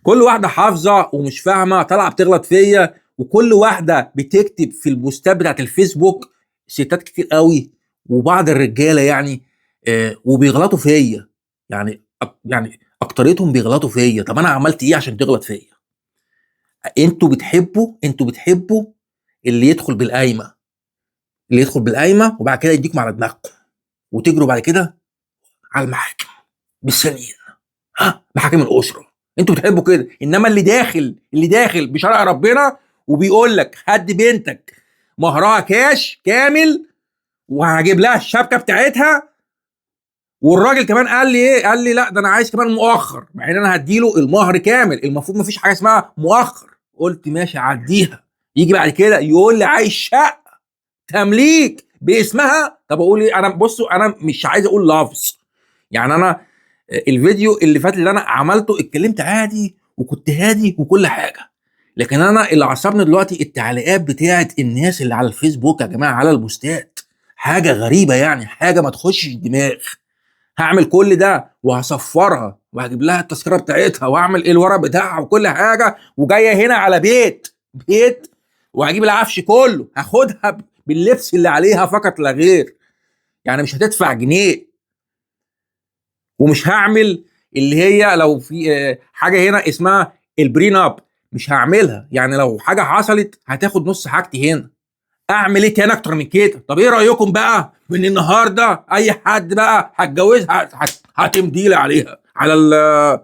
كل واحده حافظه ومش فاهمه طالعه بتغلط فيا، وكل واحده بتكتب في البوستات بتاعت الفيسبوك، ستات كتير قوي وبعض الرجاله يعني، وبيغلطوا فيا. يعني اكتريتهم بيغلطوا فيا. طب انا عملت ايه عشان تغلط فيا؟ انتوا بتحبوا اللي يدخل بالقايمه، اللي يدخل بالقايمه وبعد كده يديكم على دماغكم، وتجروا بعد كده على المحاكم بالسنين. ها، محاكم الاسره. انتوا بتحبوا كده. انما اللي داخل بشرع ربنا وبيقول لك هدي بنتك مهرها كاش كامل وهجيب لها الشبكه بتاعتها، والراجل كمان قال لي ايه؟ قال لي لا ده انا عايز كمان مؤخر، مع ان انا هديله المهر كامل. المفروض مفيش حاجه اسمها مؤخر. قلت ماشي عديها. يجي بعد كده يقول لي عايز شقه تمليك باسمها. طب اقول ايه؟ انا بصوا، انا مش عايز اقول لفظ. يعني انا الفيديو اللي فات اللي انا عملته اتكلمت عادي وكنت هادي وكل حاجه، لكن انا اللي عصبني دلوقتي التعليقات بتاعت الناس اللي على الفيسبوك يا جماعه، على البوستات. حاجه غريبه يعني، حاجه ما تخشش الدماغ. هعمل كل ده وهصفرها وهجيب لها التذكره بتاعتها واعمل ايه الورق بتاعها وكل حاجه، وجايه هنا على بيت وهجيب العفش كله، هاخدها باللبس اللي عليها فقط لا غير. يعني مش هتدفع جنيه. ومش هعمل اللي هي لو في حاجه هنا اسمها البرين اب، مش هعملها. يعني لو حاجه حصلت هتاخد نص حاجتي هنا. اعمل ايه تاني اكتر من كده؟ طب ايه رايكم بقى من النهارده اي حد بقى هتجوزها هتمديلي عليها على ال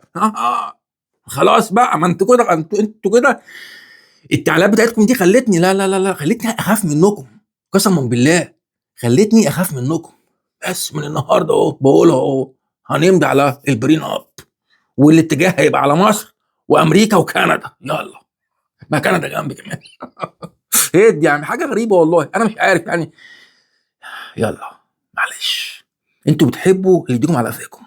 خلاص بقى. ما انتوا كده، انتوا كده. التعليقات بتاعتكم دي خلتني لا لا لا لا، خلتني اخاف منكم. قسما بالله خلتني اخاف منكم. بس من النهارده اهو بقول اهو هنمضي على البرين اب، والاتجاه هيبقى على مصر وامريكا وكندا. يلا، ما كندا جنبي كمان. ايه دي يعني؟ حاجه غريبه والله، انا مش عارف يعني. يلا معلش. انتوا بتحبوا اللي يديكم على قفاكم،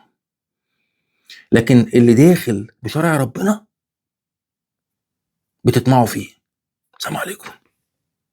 لكن اللي داخل بشرع ربنا بتطمعوا فيه. السلام عليكم.